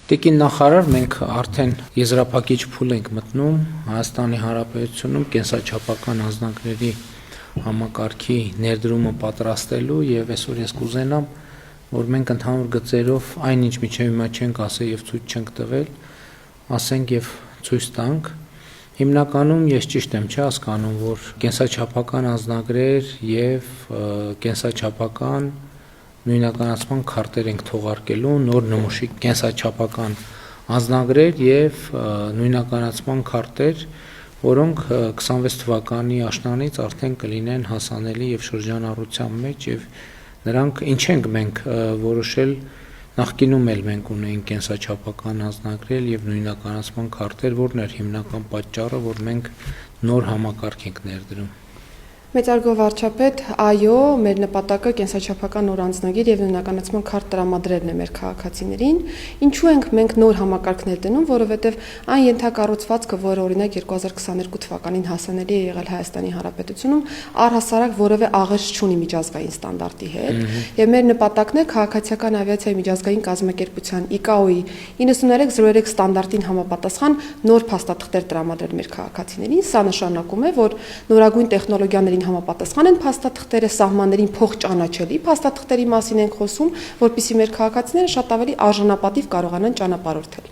Տիկին նախարար, մենք արդեն եզրափակիչ փուլ ենք մտնում Հայաստանի Հանրապետությունում կենսաչափական անձնագրերի համակարգի ներդրումը պատրաստելու եւ այսօր ես կուզենամ, որ մենք ընդհանուր գծերով այնինչ միջև հիմա չենք ասել եւ ցույց չենք տվել, ասենք եւ ցույց տանք։ Հիմնականում ես ճիշտ եմ հասկանում, որ կենսաչափական անձնագրեր եւ կենսաչափական նույնականացման քարտեր ենք թողարկելու, նոր նմուշի կենսաչափական անձնագրեր եւ նույնականացման քարտեր, որոնք 26 թվականի աշնանից արդեն կլինեն հասանելի եւ շրջանառության մեջ եւ նրանք ինչ ենք մենք որոշել նախկինում էլ մենք ունեինք կենսաչափական անձնագրեր եւ նույնականացման քարտեր, որն էր հիմնական պատճառը, որ մենք նոր համակարգ ենք ներդրում։ Մեծարգո վարչապետ, այո, մեր նպատակը կենսաչափական նոր անձնագիր եւ նույնականացման քարտ տրամադրելն է մեր քաղաքացիներին։ Ինչու ենք մենք նոր համակարգներ դնում, որովհետեւ այն ենթակառուցվածքը, որը օրինակ 2022 թվականին հասանելի է եղել Հայաստանի Հանրապետությունում, առհասարակ որևէ աղերս չունի միջազգային ստանդարտի հետ, եւ մեր նպատակն է քաղաքացիական ավիացիայի միջազգային կազմակերպության ICAO-ի 9303 ստանդարտին համապատասխան նոր փաստաթղթեր տրամադրել մեր քաղաքացիներին։ Սա նշանակում է, որ նորագույն տեխնոլոգիաների համապատասխան են փաստաթղթերը, սահմաններին փոխճանաչելի փաստաթղթերի մասին ենք խոսում, որպեսզի մեր քաղաքացիները շատ ավելի արժանապատիվ կարողանան ճանապարհորդել։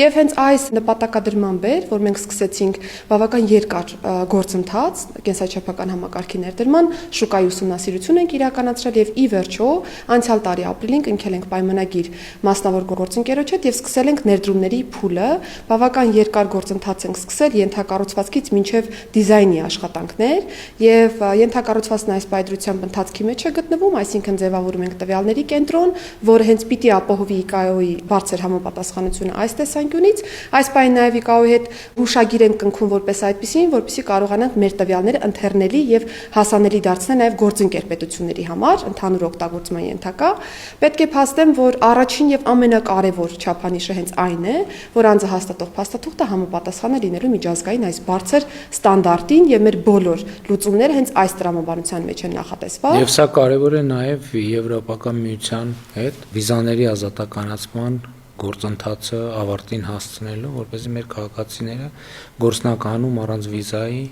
Եվ հենց այս նպատակադրմամբ էր, որ մենք սկսեցինք բավական երկար գործընթաց կենսաչափական համակարգի ներդրման, շուկայի ուսումնասիրություն ենք իրականացրել եւ ի վերջո անցյալ տարի ապրիլին կնքել ենք պայմանագիր մասնավոր գործընկերոջ հետ եւ սկսել ենք ներդրումների փուլը, բավական երկար գործընթաց ենք սկսել ենթակառուցվածքից մինչեւ դիզայնի աշխատանքներ եւ ենթակառուցվածքն այս պայծրությամբ ընթացքի մեջ է գտնվում, այսինքն ձևավորում ենք տվյալների կենտրոն, որը հենց պիտի ապահովի ICAO-ի բարձր համապատասխանությունը այս տեսանկյունից, այս պայն նաեւ ICAO-ի հետ հուշագիր ենք կնքում որպես այդպեսին, որպեսզի կարողանանք մեր տվյալները ընթերնելի եւ հասանելի դարձնել նաեւ գործընկեր պետությունների համար, ընդհանուր օգտագործման ենթակա։ Պետք է փաստեմ, որ առաջին եւ ամենակարևոր չափանիշը հենց այն է, որ անձը հաստատող փաստաթուղթը համապատասխան է լինելու միջազգային այս բարձր ստանդարտին եւ մեր բոլոր լուծումները հենց այս տրամաբանության մեջ են նախատեսված։ Եվ սա կարևոր է նաև Եվրոպական միության հետ վիզաների ազատականացման գործընթացը ավարտին հասցնելու, որպեսզի մեր քաղաքացիները գործնականում առանց վիզայի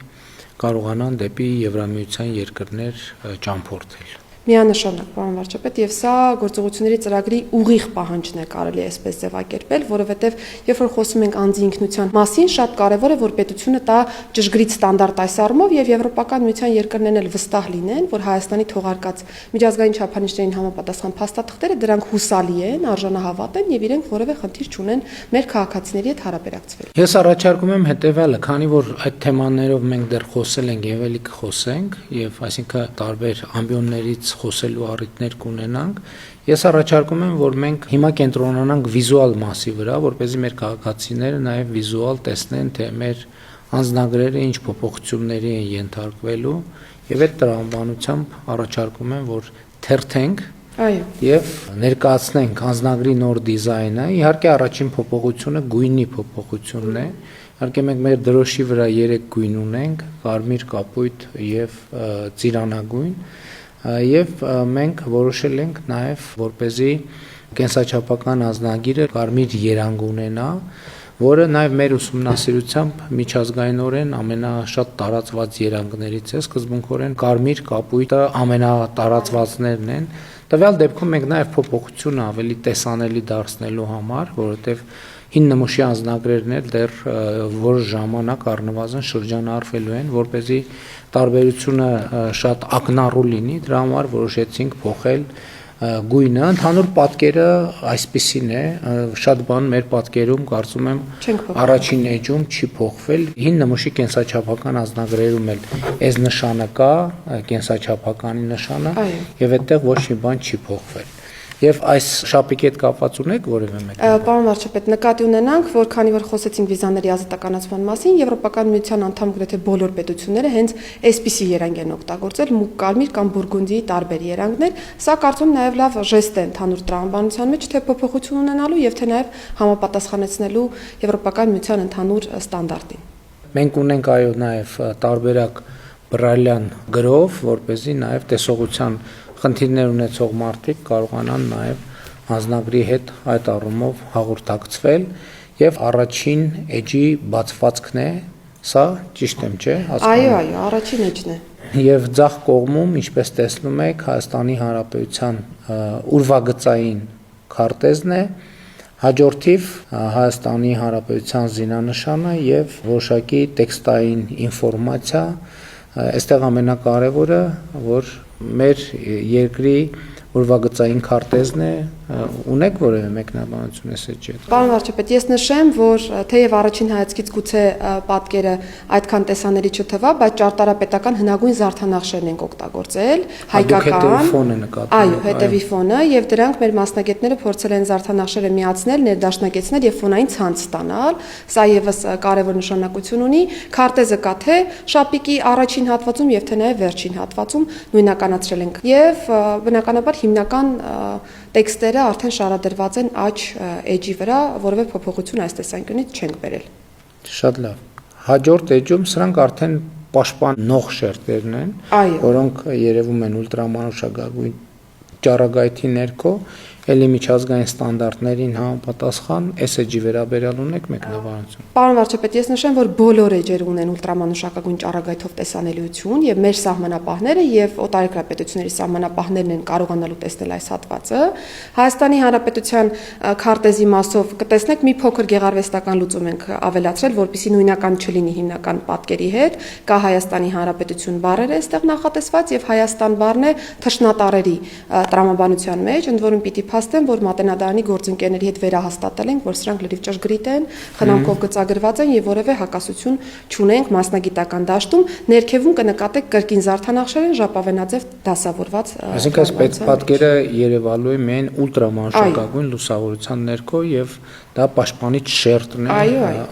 կարողանան դեպի Եվրամիության երկրներ ճամփորդել։ Միանշանակ, պարոն վարչապետ, եւ սա գործողությունների ծրագրի ուղիղ պահանջն է, կարելի է այսպես ձևակերպել, որովհետեւ երբ որ խոսում ենք անձի ինքնության մասին, շատ կարեւոր է, որ պետությունը տա ճշգրիտ ստանդարտ այս առումով եւ Եվրոպական միության երկրներն էլ վստահ լինեն, որ Հայաստանի թողարկած միջազգային չափանիշներին համապատասխան փաստաթղթերը դրանք հուսալի են, արժանահավատ են եւ իրենք որևէ խնդիր չունեն մեր քաղաքացիների հետ հարաբերակցվել։ Ես առաջարկում եմ հետեւյալը, քանի որ այդ թեմաներով մենք դեռ խոսել ենք եւ ելի կխոսենք եւ այսինքն տարբեր ամբիոններից խոսելու առիթներ կունենանք, ես առաջարկում եմ, որ մենք հիմա կենտրոնանանք վիզուալ մասի վրա, որպեսզի մեր քաղաքացիները նաև վիզուալ տեսնեն, թե մեր անձնագրերը ինչ փոփոխությունների են ենթարկվելու, եւ այդ տրամաբանությամբ առաջարկում եմ, որ թերթենք եւ ներկայացնենք անձնագրի նոր դիզայնը։ Իհարկե առաջին փոփոխությունը գույնի փոփոխությունն է։ Իհարկե մենք մեր դրոշի վրա 3 գույն ունենք՝ կարմիր, կապույտ եւ ծիրանագույն։ Եվ մենք որոշել ենք նաև, որպեսզի կենսաչափական անձնագիրը կարմիր երանգ ունենա, որը նաև մեր ուսումնասիրությամբ միջազգայինորեն ամենաշատ տարածված երանգներից է, սկզբունքորեն կարմիր կապույտը ամենատարածվածներն են։ Տվյալ դեպքում մենք նաև փոփոխությունը ավելի տեսանելի դարձնելու համար, որովհետև հին նմուշի անձնագրերն էլ դեռ որոշ ժամանակ առնվազն շրջանառվելու են, որպեսզի տարբերությունը շատ ակնառու լինի, դրա համար որոշեցինք փոխել գույնը, ընդհանուր պատկերը այսպիսին է, շատ բան մեր պատկերում կարծում եմ առաջին էջում չի փոխվել, հին նմուշի կենսաչափական անձնագրերում էլ այս նշանը կա, կենսաչափականի նշանը, եւ այդտեղ ոչ մի բան չի փոխվել։ Եվ այս շապիկի հետ կապված ունեք որևէ մեկ։ Պարոն վարչապետ, նկատի ունենանք, որ քանի որ խոսեցինք վիզաների ազատականացման մասին, Եվրոպական միության անդամ գրեթե բոլոր պետությունները հենց այսպիսի երանգ են օգտագործել, մուգ կարմիր կամ բուրգունդիի տարբեր երանգներ։ Սա կարծում նաև լավ ժեստ է ընդհանուր տրամաբանության մեջ, թե փոփոխություն ունենալու եւ թե նաև համապատասխանեցնելու Եվրոպական միության ընդհանուր ստանդարտին։ Մենք ունենք այո նաև տարբերակ բրայլյան գրով, որպեսզի նաև տեսողության խնդիրներ ունեցող մարդիկ կարողանան նաև անձնագրի հետ այդ առումով հաղորդակցվել եւ առաջին էջի բացվածքն է, սա ճիշտ եմ, չէ՞, Այո, առաջին էջն է։ Եվ ձախ կողմում, ինչպես տեսնում եք, Հայաստանի Հանրապետության ուրվագծային քարտեզն է, հաջորդիվ Հայաստանի Հանրապետության զինանշանը եւ որոշակի տեքստային ինֆորմացիա, այստեղ ամենակարևորը, որ մեր երկրի ուրվագծային քարտեզն է, ունեք որևէ մեկնաբանություն այս էջի հետ։ Պարոն վարչապետ, ես նշեմ, որ թեև առաջին հայացքից գուցե պատկերը այդքան տեսանելի չթվա, բայց ճարտարապետական հնագույն զարդանախշերն ենք օգտագործել, հայկական, այո, հետևի ֆոնը, եւ դրանք մեր մասնագետները փորձել են զարդանախշերը միացնել, ներդաշնակեցնել եւ ֆոնային ցանց ստանալ։ Սա եւս կարևոր նշանակություն ունի։ Քարտեզը կա թե շապիկի առաջին հատվածում եւ թե նաեւ վերջին հատվածում նույնականացրել ենք։ Եվ բնականաբար հիմնական տեքստերը արդեն շարադրված են աջ էջի վրա, որովհետեւ փոփոխություն այս տեսանկյունից չենք բերել։ Շատ լավ։ Հաջորդ էջում սրանք արդեն պաշտպանող շերտերն են, որոնք երևում են ուլտրամանուշակագույն ճառագայթի ներքո, ելի միջազգային ստանդարտներին համապատասխան այս էջի վերաբերյալ ունեք մեկնաբանություն։ Պարոն վարչապետ, ես նշեմ, որ բոլոր էջերը ունեն ուլտրամանուշակագույն ճառագայթով տեսանելիություն եւ մեր սահմանապահները եւ օտարերկրապետությունների սահմանապահներն են կարողանալու տեսնել այս հատվածը։ Հայաստանի Հանրապետության քարտեզի մասով կտեսնեք մի փոքր գեղարվեստական լուծում ենք ավելացրել, որպեսզի նույնական չլինի հիմնական պատկերի հետ։ Կա Հայաստանի Հանրապետություն բառերը այստեղ նախատեսված եւ Հայաստան բառն է թշնատարերի տրամաբանության մեջ, ընդ որում պիտի փաստեմ, որ Մատենադարանի գործընկերների հետ վերահաստատել ենք, որ սրանք լրիվ ճշգրիտ են, խնամքով գծագրված են եւ որևէ հակասություն չունենք մասնագիտական դաշտում։ Ներքևում կնկատեք կրկին զարդանախշեր են ժապավենաձև դասավորված։ Այսինքն այս պատկերը երևալու է միայն ուլտրամանուշակագույն լուսավորության ներքո եւ դա պաշտպանիչ շերտն է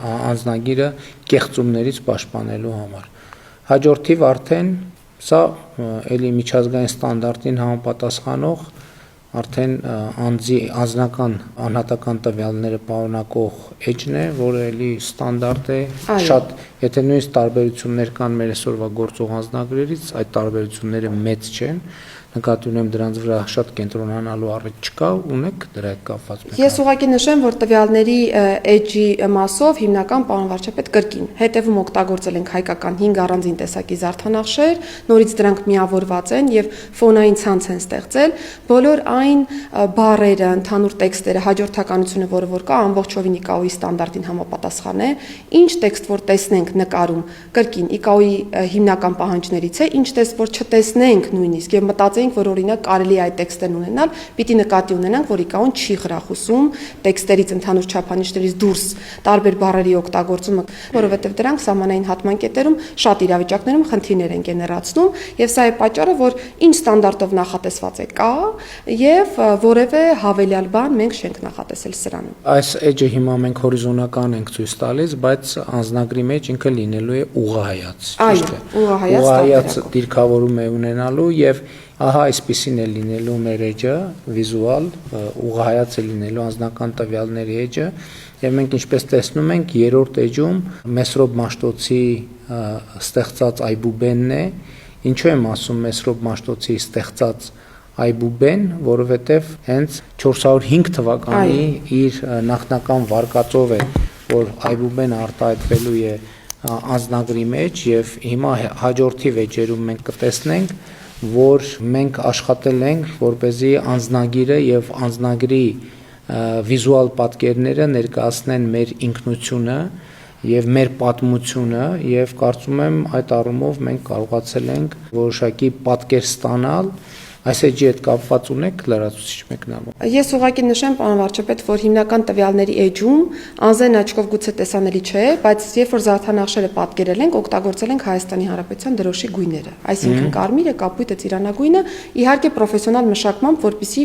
անձնագիրը կեղծումներից պաշտպանելու համար։ Հաջորդիվ արդեն սա ելի միջազգային ստանդարտին համապատասխանող արդեն անձնական անհատական տվյալները պարունակող էջն է, որը էլի ստանդարտ է, շատ, եթե նույնիսկ տարբերություններ կան մեր այսօրվա գործող անձնագրերից, այդ տարբերությունները մեծ չեն, նկատի ունեմ դրանց վրա շատ կենտրոնանալու առիթ չկա, ունեք դրա հետ կապված։ Ես ուղղակի նշեմ, որ տվյալների էջի մասով հիմնական պարոն վարչապետ կրկին հետևում օգտագործել ենք հայկական 5 առանձին տեսակի զարդանախշեր, նորից դրանք միավորված են եւ ֆոնային ցանց են ստեղծել, բոլոր այն բառերը, ընդհանուր տեքստերը, հաջորդականությունը, որը որ կա, ամբողջովին ICAO-ի ստանդարտին համապատասխան է, ինչ տեքստ որ տեսնենք նկարում, կրկին ICAO-ի հիմնական պահանջներից է, ինչ տեքստ որ չտեսնենք նույնիսկ եւ մտածենք, որ օրինակ կարելի է այդ տեքստերն ունենալ, պիտի նկատի ունենանք, որ ICAO-ն չի խրախուսում տեքստերից ընդհանուր չափանիշներից դուրս տարբեր բառերի օգտագործումը, որովհետեւ դրանք սահմանային հատմանկետերում շատ իրավիճակներում խնդիրներ են գեներացնում, եւ սա է պատճառը, որ ինչ ստանդարտով նախատեսված է կա եւ որևէ հավելյալ բան մենք չենք նախատեսել սրանում։ Այս էջը հիմա մենք հորիզոնական ենք ցույց տալիս, բայց անձնագրի մեջ ինքը լինելու է ուղղահայաց, ճիշտ է։ Ուղղահայաց դիրքավորում է ունենալու եւ ահա այսպեսին է լինելու մեր էջը, վիզուալ, ուղղահայաց է լինելու անձնական տվյալների էջը, եւ մենք ինչպես տեսնում ենք, երրորդ էջում Մեսրոբ Մաշտոցի ստեղծած այբուբենն է, ինչու եմ ասում Մեսրոբ Մաշտոցի ստեղծած այբուբեն, որովհետև հենց 405 թվականի իր նախնական վարկածով է, որ այբուբենը արտահայտվելու է անձնագրի մեջ եւ հիմա հաջորդի վեճերում մենք կտեսնենք, որ մենք աշխատել ենք, որպեսզի անձնագիրը եւ անձնագրի վիզուալ պատկերները ներկայացնեն մեր ինքնությունը եւ մեր պատմությունը եւ կարծում եմ այդ առումով մենք կարողացել ենք որոշակի պատկեր ստանալ այս էջի հետ կապված ունեք լրացուցիչ մեկնաբան։ Ես ուղղակի նշեմ, պարոն վարչապետ, որ հիմնական տվյալների էջում անձեն աչքով գուցե տեսանելի չէ, բայց երբ որ զարդանախշերը պատկերել ենք, օգտագործել ենք Հայաստանի Հանրապետության դրոշի գույները, այսինքն կարմիրը, կապույտը, ծիրանագույնը, իհարկե պրոֆեսիոնալ մշակմամբ, որպեսզի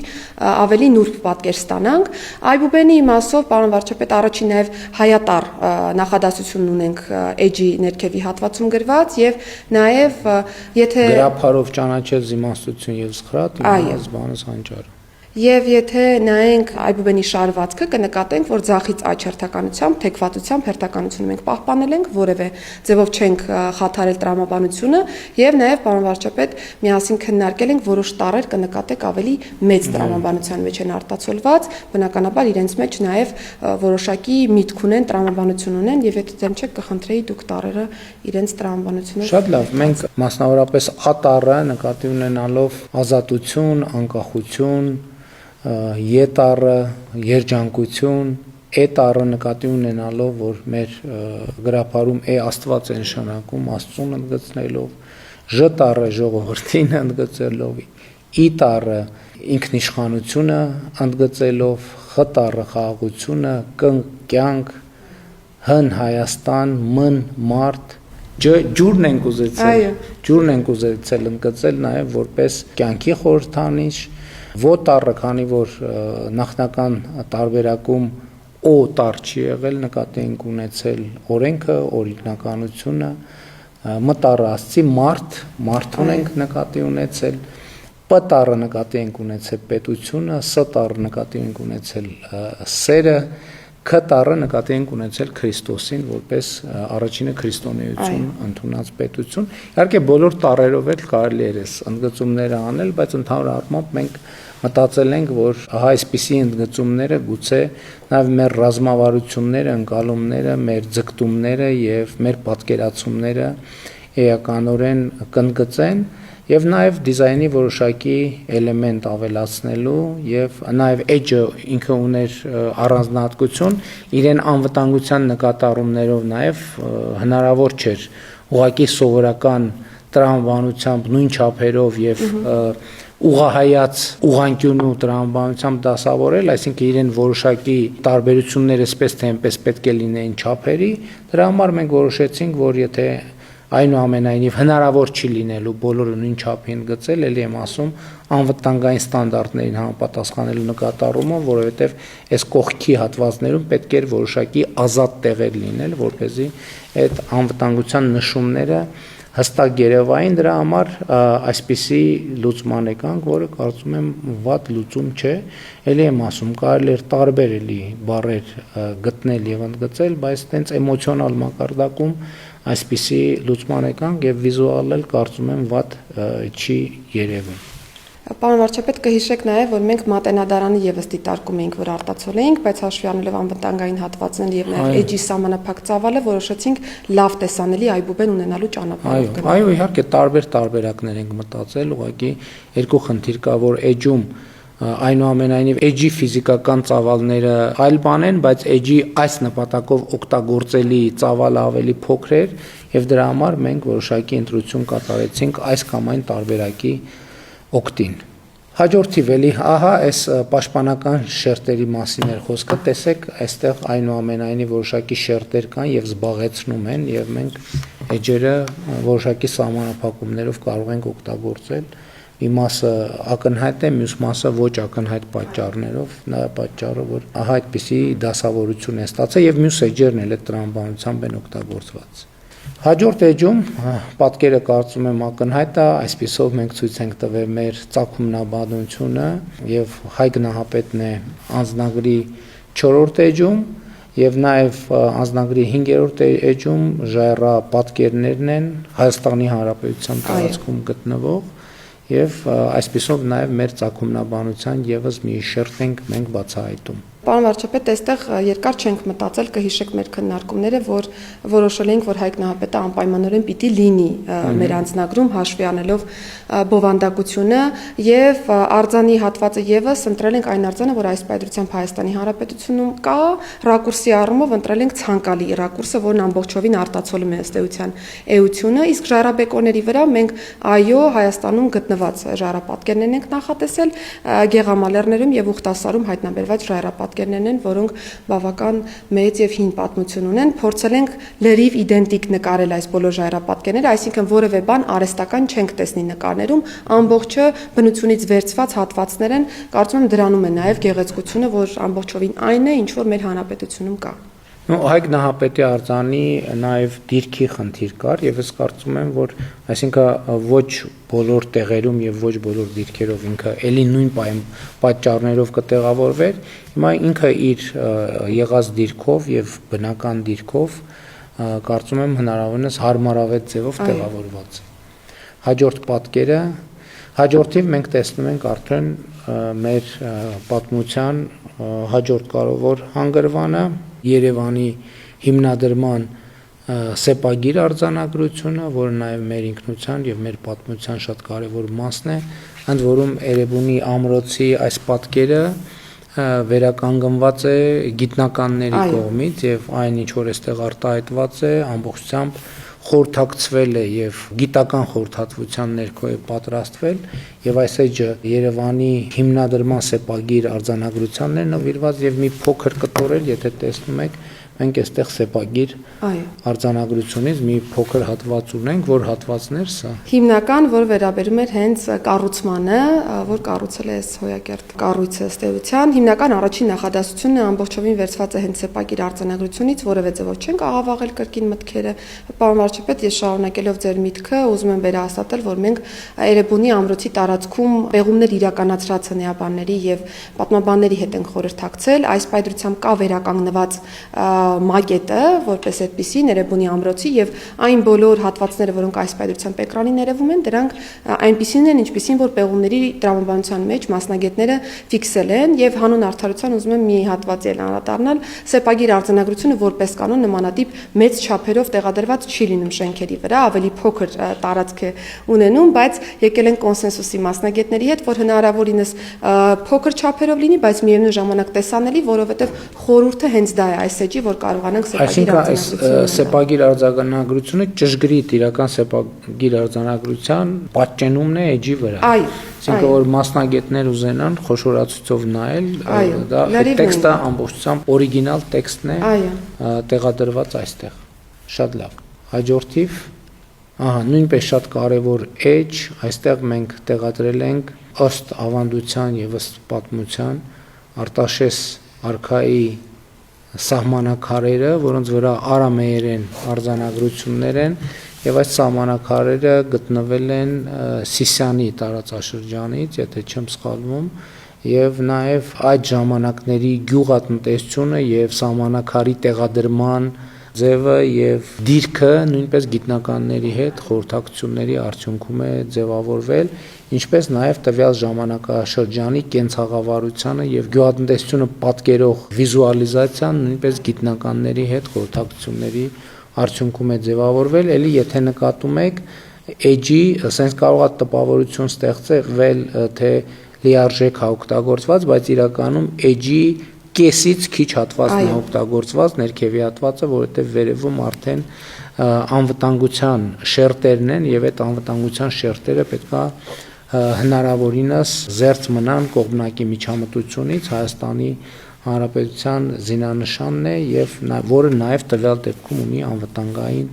ավելի նուրբ պատկեր ստանանք։ Այբուբենի մասով, պարոն վարչապետ, առաջին նաև հայատար նախադասությունն ունենք էջի ներքևի հատվածում գրված եւ նաև եթե գրափարով ճանաչել զիմաստություն եւ սխրատ, իմաց բանս հանճար։ Եվ եթե նայենք Այբուբենի շարվածքը, կնկատենք, որ ձախից աջ հերթականությամբ, թեքվածությամբ հերթականությունը մենք պահպանել ենք, որևէ ձևով չենք խաթարել տրամաբանությունը, եւ նաեւ պարոն վարչապետ միասին քննարկել ենք որոշ տարրեր կնկատեք ավելի մեծ տրամաբանության մեջ են արտացոլված, բնականաբար իրենց մեջ նաեւ որոշակի միտք ունեն, տրամաբանություն ունեն, եւ եթե դեմ չեք կխնդրեի դուք տարրերը իրենց տրամաբանությունով։ Շատ լավ, մենք մասնավորապես A տառը նկատի ունենալով ազատություն, անկախություն, Ե տառը երջանկություն, E տառը նկատի ունենալով, որ մեր գրապարում Աստված է նշանակում, Աստծուն ընդգծնելով, Ž տառը ժողովրդին ընդգծելով, I տառը ինքնիշխանությունը ընդգծելով, X տառը խաղաղությունը, Կ կյանք, Հ Հայաստան, M մարդ, ջուրն ենք ուզեցել ընդգծել նաև որպես կյանքի խորհրդանիշ, Ո տառը, քանի որ նախնական տարբերակում O տառ չի եղել, նկատի ենք ունեցել օրենքը, օրինականությունը, M տառը ասացի մարդուն ենք նկատի ունեցել, P տառը նկատի ենք ունեցել պետությունը, S տառը նկատի ենք ունեցել սերը, K տառը նկատի ենք ունեցել Քրիստոսին որպես առաջինը քրիստոնեություն ընդունած պետություն։ Իհարկե բոլոր տառերով էլ կարելի է ընդգծումները անել, բայց ընդհանուր առմամբ մենք մտածել ենք, որ այսպիսի ընդգծումները գուցե նաև մեր ռազմավարությունները, ընկալումները, մեր ձգտումները եւ մեր պատկերացումները էականորեն կընդգծեն եւ նաեւ դիզայնի որոշակի էլեմենտ ավելացնելու եւ նաեւ edge-ը ինքը ուներ առանձնահատկություն, իրեն անվտանգության նկատառումներով նաեւ հնարավոր չէր ուղղակի սովորական տրամաբանությամբ նույն չափերով եւ ուղղահայաց ուղղանկյունու տրամաբանությամբ դասավորել, այսինքն իրեն որոշակի տարբերություններ էսպես թե այնպես պետք է լինեին չափերի, դրա համար մենք որոշեցինք, որ եթե այնուամենայնիվ հնարավոր չի լինելու բոլորը նույն չափին գծել, ելի եմ ասում, անվտանգային ստանդարտներին համապատասխանելու նկատառումով, որովհետև այս կողքի հատվածներում պետք էր որոշակի ազատ տեղեր լինել, որպեսզի այդ անվտանգության նշումները հստակ երևային, դրա համար այսպիսի լուծման եկանք, որը կարծում եմ վատ լուծում չէ, ելի եմ ասում, կարելի էր տարբեր էլի բառեր գտնել եւ ընդգծել, բայց տենց էմոցիոնալ մակարդակում այսպիսի լուծման եկանք եւ վիզուալ էլ կարծում եմ վատ չի երևում։ Պարոն վարչապետ, կհիշեք նաև, որ մենք մատենադարանը եւս դիտարկում էինք, որ արտացոլեինք, բայց հաշվի առնելով անվտանգային հատվածները եւ նաև էջի սահմանափակ ծավալը, որոշեցինք լավ տեսանելի այբուբեն ունենալու ճանապարհով գնալ։ Այո, իհարկե տարբեր տարբերակներ ենք մտածել, ուղղակի երկու խնդիր կա, որ էջում այնուամենայնիվ էջի ֆիզիկական ծավալները այլ բան են, բայց էջի այս նպատակով օգտագործելի ծավալը ավելի փոքր էր եւ դրա համար մենք որոշակի ընտրություն կատարեցինք այս կամ այն տարբերակի օգտին։ Հաջորդիվ էլի, ահա այս պաշտպանական շերտերի մասին էր խոսքը, տեսեք, այստեղ այնուամենայնիվ որոշակի շերտեր կան եւ զբաղեցնում են եւ մենք էջերը որոշակի սահմանափակումներով կարող ենք օգտագործել։ Մի մասը ակնհայտ է, մյուս մասը ոչ ակնհայտ պատճառներով, նա պատճառը, որ ահա այդպիսի դասավորություն է ստացել եւ մյուս էջերն էլ այդ տրամաբանությամբ են օգտագործված։ Հաջորդ էջում պատկերը կարծում եմ ակնհայտ է, այսպիսով մենք ցույց ենք տվել մեր ծագումնաբանությունը եւ Հայ գնահապետն է անձնագրի 4-րդ էջում եւ նաեւ անձնագրի 5-րդ էջում ժայռա պատկերներն են Հայաստանի Հանրապետության տարածքում գտնվող եւ այսպիսով նաեւ մեր ծագումնաբանության եւս մի շերտ ենք մենք բացահայտում։ Պարոն վարչապետ, այստեղ երկար չենք մտածել, կհիշեք մեր քննարկումները, որ որոշել ենք, որ Հայ գնահապետը անպայմանորեն պիտի լինի մեր անձնագրում, հաշվի առնելով բովանդակությունը եւ արձանի հատվածը եւս ընտրել ենք այն արձանը, որ այս պայծրությամբ Հայաստանի Հանրապետությունում կա, ռակուրսի առումով ընտրել ենք ցանկալի ռակուրսը, որն ամբողջովին արտացոլում է ըստ էության էությունը, իսկ ժայռաբեկորների վրա մենք այո Հայաստանում գտնված ժայռապատկերներն ենք նախատեսել, Գեղամալերներում եւ Ուխտասարում հայտնաբերված ժայռապատկերներն են, որոնք բավական մեծ եւ հին պատմություն ունեն, փորձել ենք լրիվ իդենտիկ նկարել այս բոլոր ժայռապատկերները, այսինքն որևէ բան արհեստական չենք տեսնի նկարներում, ամբողջը բնությունից վերցված հատվածներ են, կարծում եմ դրանում է նաեւ գեղեցկությունը, որ ամբողջովին այն է, ինչ որ մեր հանրապետությունում կա։ Հայկ Նահապետի արձանի նաև դիրքի խնդիր կար եւ ես կարծում եմ, որ այսինքն ոչ բոլոր տեղերում եւ ոչ բոլոր դիրքերով ինքը ելի նույն պատճառներով կտեղավորվեր, հիմա ինքը իր եղած դիրքով եւ բնական դիրքով կարծում եմ հնարավորինս հարմարավետ ձևով տեղավորված է։ Հաջորդ պատկերը, հաջորդիվ մենք տեսնում ենք արդեն մեր պատմության հաջորդ կարևոր հանգրվանը Երևանի հիմնադրման սեպագիր արձանագրությունը, որը նաև մեր ինքնության եւ մեր պատմության շատ կարևոր մասն է, ընդ որում Էրեբունի ամրոցի այս պատկերը վերականգնված է գիտնականների կողմից եւ այն ինչ որ այստեղ արտահայտված է ամբողջությամբ խորհրդակցվել է եւ գիտական խորհրդատվության ներքո է պատրաստվել եւ այս էջը Երևանի հիմնադրման սեպագիր արձանագրությանն է նվիրված եւ մի փոքր կտորել, եթե տեսնում եք, մենք այստեղ սեպագիր արձանագրությունից մի փոքր հատված ունենք, որ հատվածն էր սա։ Հիմնական, որ վերաբերում էր հենց կառուցմանը, որ կառուցել է Հոյակերտ կառույցը ըստ էության, հիմնական առաջին նախադասությունը ամբողջովին վերցված է հենց սեպագիր արձանագրությունից, որևէ ձևով չենք աղավաղել կրկին մտքերը։ Պարոն վարչապետ, ես շարունակելով ձեր միտքը, ուզում եմ վերահաստատել, որ մենք Էրեբունի ամրոցի տարածքում պեղումներ իրականացրած հնեաբանների եւ պատմաբանների հետ ենք խորհրդակցել, այս պայծրությամբ կա վերականգնված մակետը, որպես այդպիսին Էրեբունի ամրոցի եւ այն բոլոր հատվածները, որոնք այս պայծրությամբ էկրանի ներևում են, դրանք այնպիսին են, ինչպիսին որ պեղումների տրամաբանության մեջ մասնագետները ֆիքսել են եւ հանուն արդարության ուզում եմ մի հատվածի էլ անդրադառնալ, սեպագիր արձանագրությունը որպես կանոն նմանատիպ մեծ չափերով տեղադրված չի լինում շենքերի վրա, ավելի փոքր տարածք է ունենում, բայց եկել են կոնսենսուսի մասնագետների հետ, որ հնարավորինս փոքր չափերով լինի, բայց միևնույն ժամանակ տեսանելի, որովհետեւ խորհուրդը հենց դա է այս էջի, որ կարողանանք սեպագիր արձանագրությունը ճշգրիտ իրական սեպագիր արձանագրության պատճենումն է էջի վրա։ Այսինքն որ մասնագետներ ուզենան խոշորացուցով նայել, դա տեքստը ամբողջությամբ օրիգինալ տեքստն է տեղադրված այստեղ։ Շատ լավ։ Հաջորդիվ, նույնպես շատ կարևոր էջ, այստեղ մենք տեղադրել ենք ըստ ավանդության եւ ըստ պատմության Արտաշես արքայի սահմանակարերը, որոնց վրա արամեերեն արձանագրություններ են եւ այս սահմանակարերը գտնվել են Սիսիանի տարածաշրջանից, եթե չեմ սխալվում, եւ նաեւ այդ ժամանակների գյուղատնտեսությունը եւ սահմանակարի տեղադրման ձևը եւ դիրքը նույնպես գիտնականների հետ խորհրդակցությունների արդյունքում է ձևավորվել, ինչպես նաեւ տվյալ ժամանակաշրջանի կենցաղավարությանը եւ գյուղատնտեսությունը պատկերող վիզուալիզացիան նույնպես գիտնականների հետ խորհրդակցությունների արդյունքում է ձևավորվել, ելի եթե նկատում եք էջի, ասենք կարող է տպավորություն ստեղծվել, թե լիարժեք է օգտագործված, բայց իրականում էջի կեսից քիչ հատվածն է օգտագործված, ներքևի հատվածը, որովհետև վերևում արդեն անվտանգության շերտերն են եւ այդ անվտանգության շերտերը պետքա հնարավորինս զերծ մնան կողմնակի միջամտությունից Հայաստանի Հանրապետության զինանշանն է եւ որը նաեւ տվյալ դեպքում ունի անվտանգային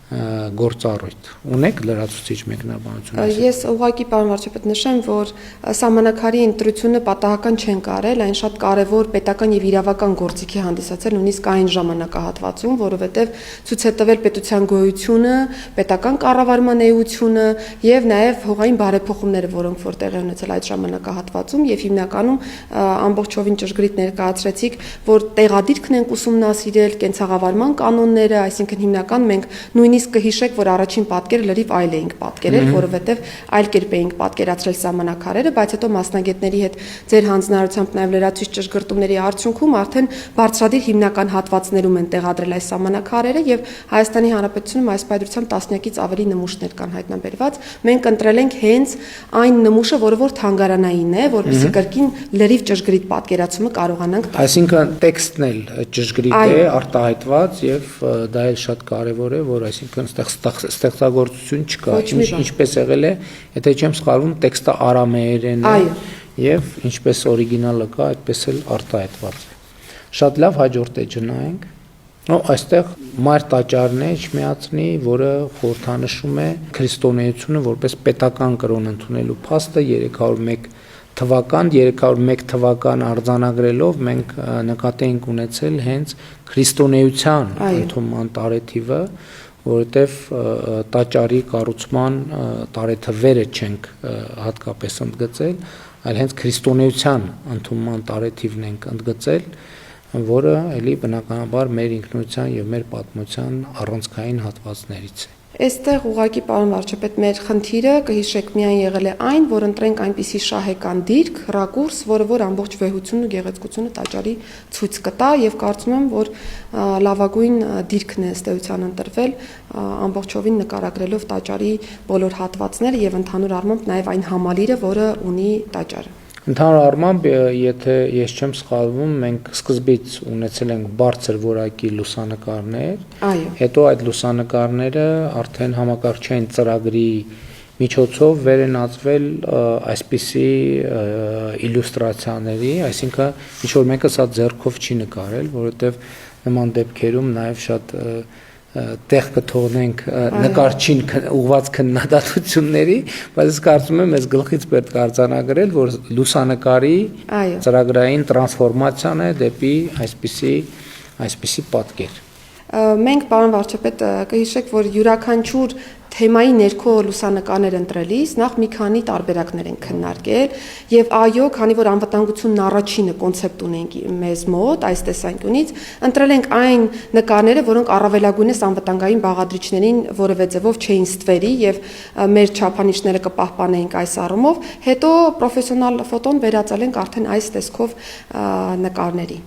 գործառույթ։ Ունեք լրացուցիչ մեկնաբանություն։ Ես ուղղակի պարոն վարչապետ նշեմ, որ սահմանակարի ընտրությունը պատահական չեն կարել, այն շատ կարևոր պետական եւ իրավական գործիք է հանդիսացել նույնիսկ այն ժամանակահատվածում, որովհետեւ ցույց է տվել պետության գոյությունը, պետական կառավարման էությունը եւ նաեւ հողային բարեփոխումները, որոնք որ տեղի ունեցել այդ ժամանակահատվածում եւ հիմնականում ամբողջովին ճշգրիտ ներկայացրեցիք, որ տեղադիրքն ենք ուսումնասիրել, կենցաղավարման կանոնները, այսինքն հիմնական մենք նույնիսկ կհիշեք, որ առաջին պատկերը լրիվ այլ էինք պատկերել, որովհետև այլ կերպ էինք պատկերացրել սահմանակարերը, բայց հետո մասնագետների հետ ձեր հանձնարարությամբ նաև լրացուցիչ ճշգրտումների արդյունքում արդեն բարձրադիր հիմնական հատվածներում են տեղադրել այս սահմանակարերը եւ Հայաստանի Հանրապետությունում այս պայծրությամբ տասնյակից ավելի նմուշներ կան հայտնաբերված։ Մենք ընտրել ենք հենց այն նմուշը, որը որ թանգարանային է, որպեսզի կրկին լրիվ ճշգրիտ պատկերացումը կարողանանք տալ։ Այսինքն տեքստն էլ ճշգրիտ է, արտահայտված եւ դա էլ շատ կարեւոր է, որ այսինքն ստեղծագործություն չկա, ինչպես եղել է, եթե չեմ սխալվում, տեքստը արամեերեն է եւ ինչպես օրիգինալը կա, այդպես էլ արտահայտված է։ Շատ լավ, հաջորդ էջը նայենք։ Այստեղ մայր տաճարն է չմիացնի, որը խորհրդանշում է քրիստոնեությունը որպես պետական կրոն ընդունելու փաստը 301 թվական 301 թվական արձանագրելով մենք նկատի ենք ունեցել հենց քրիստոնեության ընդունման տարեթիվը, որովհետև տաճարի կառուցման տարեթվերը չենք հատկապես ընդգծել, այլ հենց քրիստոնեության ընդունման տարեթիվն ենք ընդգծել, որը էլի բնականաբար մեր ինքնության եւ մեր պատմության առանցքային հատվածներից է։ Այստեղ ուղղակի պարոն վարչապետ մեր խնդիրը կհիշեք միայն եղել է այն, որ ընտրենք այնպիսի շահեկան դիրք, ռակուրս, որ ամբողջ վեհությունն ու գեղեցկությունը տաճարի ցույց կտա եւ կարծում եմ, որ լավագույն դիրքն է ըստ էության ընտրվել ամբողջովին նկարագրելով տաճարի բոլոր հատվածները եւ ընդհանուր առմամբ նաեւ այն համալիրը, որը ունի տաճարը։ Ընդհանուր առմամբ, եթե ես չեմ սխալվում, մենք սկզբից ունեցել ենք բարձր որակի լուսանկարներ, հետո այդ լուսանկարները արդեն համակարգչային ծրագրի միջոցով վերենացվել այսպիսի իլյուստրացիաների, այսինքն ինչ որ մեկը սա ձեռքով չի նկարել, որովհետև նման դեպքերում նաև շատ տեղ կթողնենք նկարչին ուղված քննադատությունների, բայց ես կարծում եմ, այս գլխից պետք է արձանագրել, որ լուսանկարի ծրագրային տրանսֆորմացիան է դեպի այսպիսի պատկեր։ Մենք պարոն վարչապետ կհիշեք, որ յուրաքանչյուր թեմայի ներքո լուսանկարներ ընտրելիս նախ մի քանի տարբերակներ ենք քննարկել եւ այո, քանի որ անվտանգությունն առաջինը կոնցեպտ ունենք մեզ մոտ այս տեսանկյունից, ընտրել ենք այն նկարները, որոնք առավելագույնս անվտանգային բաղադրիչներին որևէ ձևով չէին ստվերի եւ մեր չափանիշները կպահպանեինք այս առումով, հետո պրոֆեսիոնալ ֆոտոն վերածել ենք արդեն այս տեսքով նկարների։